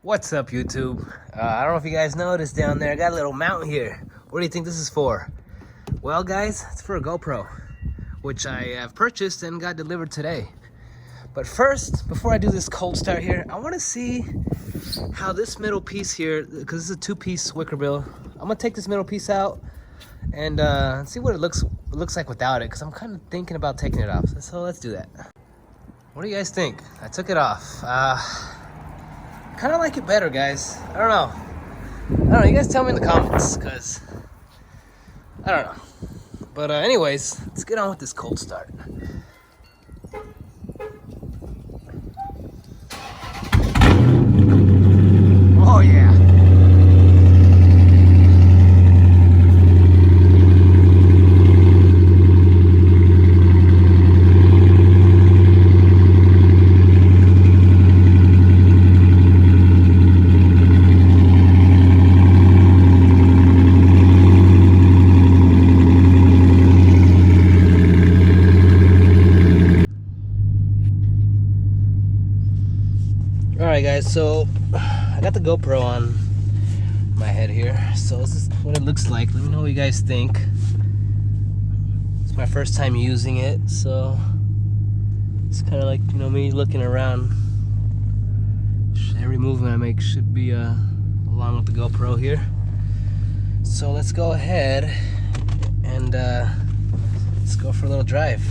What's up, YouTube? I don't know if you guys noticed down there, I got a little mount here. What do you think this is for? Well, guys, it's for a GoPro, which I have purchased and got delivered today. But first, before I do this cold start here, I want to see how this middle piece here, because this is a two-piece wicker bill. I'm gonna take this middle piece out and see what it looks like without it, because I'm kind of thinking about taking it off. So let's do that. What do you guys think? I took it off. Kind of like it better, guys. I don't know. You guys tell me in the comments, because I don't know. But anyways, let's get on with this cold start. Oh yeah. Alright guys, so I got the GoPro on my head here, so this is what it looks like. Let me know what you guys think. It's my first time using it, so it's kind of like, you know, me looking around. Every movement I make should be along with the GoPro here. So let's go ahead and let's go for a little drive.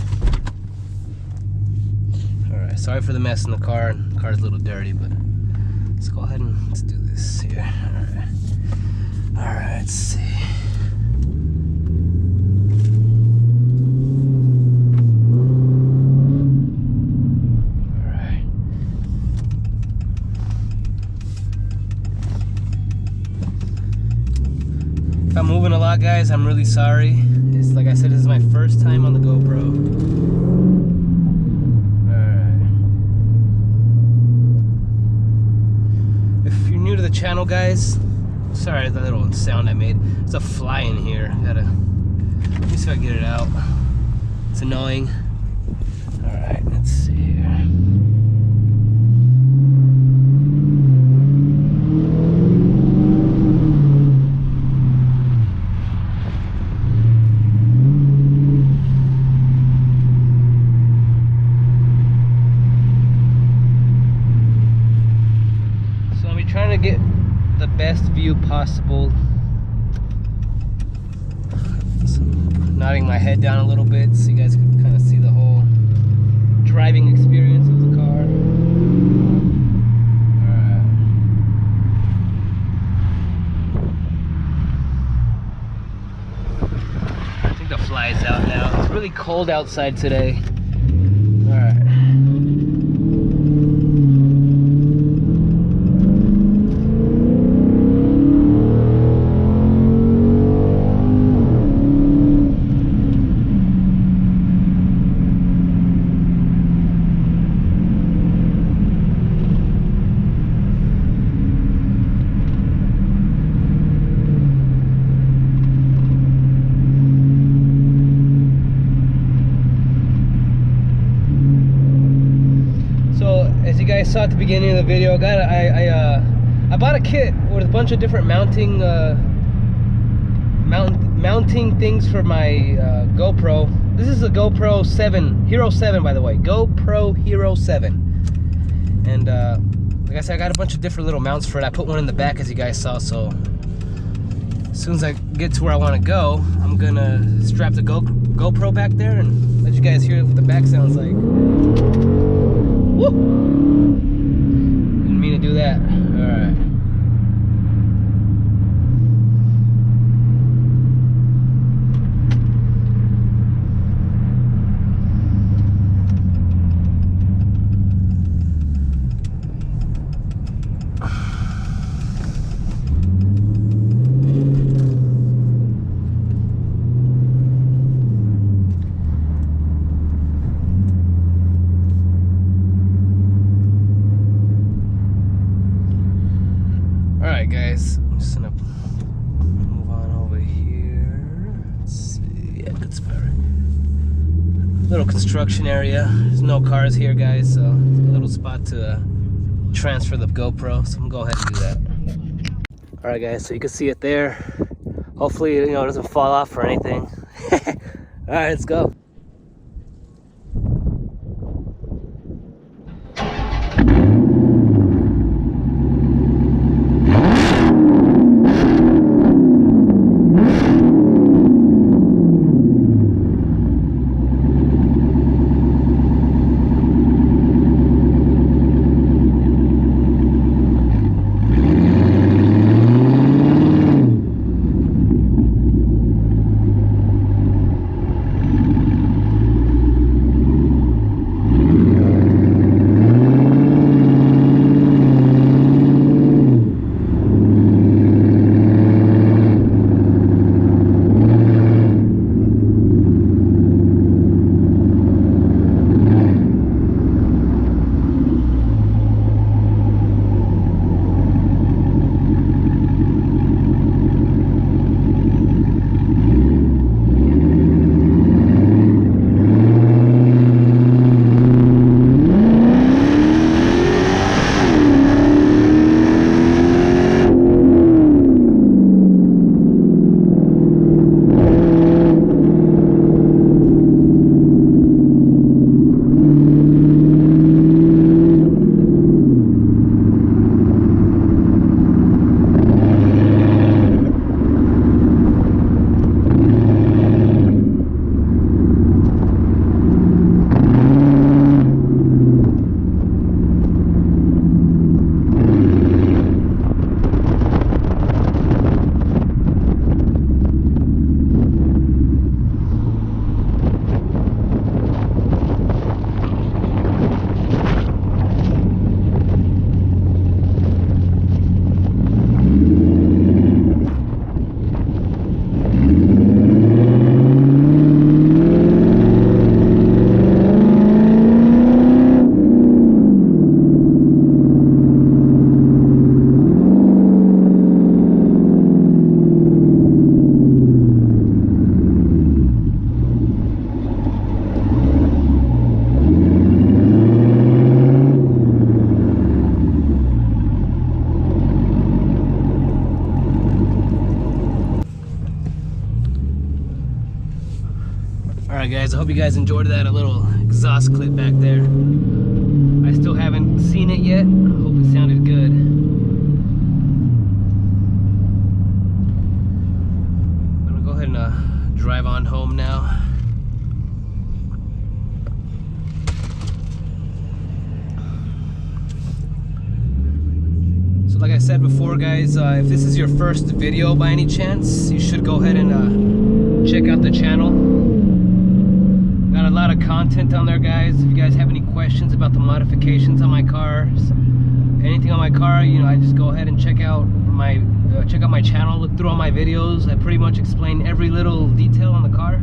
Alright, sorry for the mess in the car. The car's a little dirty, but let's go ahead and let's do this here. Alright, let's see. Alright. If I'm moving a lot, guys, I'm really sorry. It's like I said, this is my first time on the GoPro. To the channel, guys, sorry the little sound I made. There's a fly in here. Let me see if I can get it out. It's annoying. All right, let's see here. Trying to get the best view possible. So, nodding my head down a little bit so you guys can kind of see the whole driving experience of the car. I think the fly's out now. It's really cold outside today. Alright. As you guys saw at the beginning of the video, I bought a kit with a bunch of different mounting things for my GoPro. This is a GoPro 7 Hero 7, by the way, GoPro Hero 7. And like I said, I got a bunch of different little mounts for it. I put one in the back, as you guys saw. So as soon as I get to where I want to go, I'm gonna strap the GoPro back there and let you guys hear what the back sounds like. Woo! Didn't mean to do that. Alright. Alright guys, I'm just gonna move on over here. Let's see, yeah, that's better. Little construction area. There's no cars here, guys, so it's a little spot to transfer the GoPro, so I'm gonna go ahead and do that. All right, guys, so you can see it there. Hopefully, you know, it doesn't fall off or anything. All right, let's go. Alright guys, I hope you guys enjoyed that, a little exhaust clip back there. I still haven't seen it yet. Hope it sounded good. I'm gonna go ahead and drive on home now. So like I said before guys, if this is your first video by any chance, you should go ahead and check out the channel. Got a lot of content on there guys. If you guys have any questions about the modifications on my cars, anything on my car, you know, I just go ahead and check out my channel, look through all my videos. I pretty much explain every little detail on the car.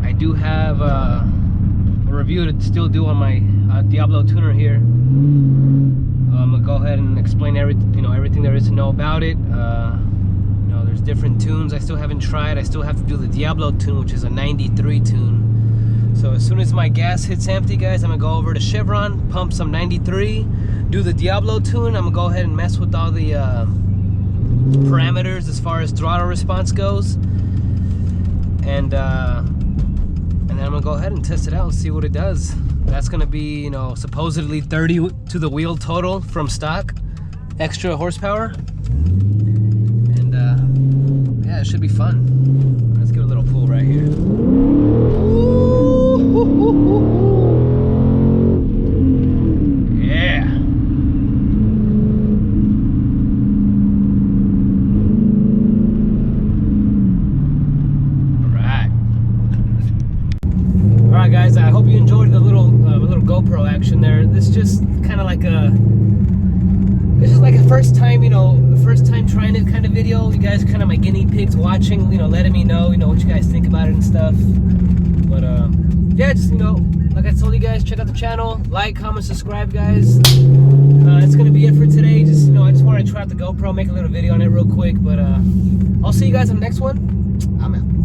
I do have a review to still do on my Diablo tuner here. I'm gonna go ahead and explain everything there is to know about it. There's different tunes I still haven't tried. I still have to do the Diablo tune, which is a 93 tune. So as soon as my gas hits empty, guys, I'm gonna go over to Chevron, pump some 93, do the Diablo tune. I'm gonna go ahead and mess with all the parameters as far as throttle response goes, and then I'm gonna go ahead and test it out and see what it does. That's gonna be, you know, supposedly 30 to the wheel total from stock, extra horsepower. Yeah, it should be fun. Let's give it a little pull right here. Yeah. All right, guys. I hope you enjoyed the little GoPro action there. This is just kind of like a. This is like a first time, first time trying it kind of video. You guys are kind of my guinea pigs watching, letting me know, what you guys think about it and stuff. But yeah, just, like I told you guys, check out the channel, like, comment, subscribe, guys. That's gonna be it for today. Just, I just wanted to try out the GoPro, make a little video on it real quick. But I'll see you guys in the next one. I'm out.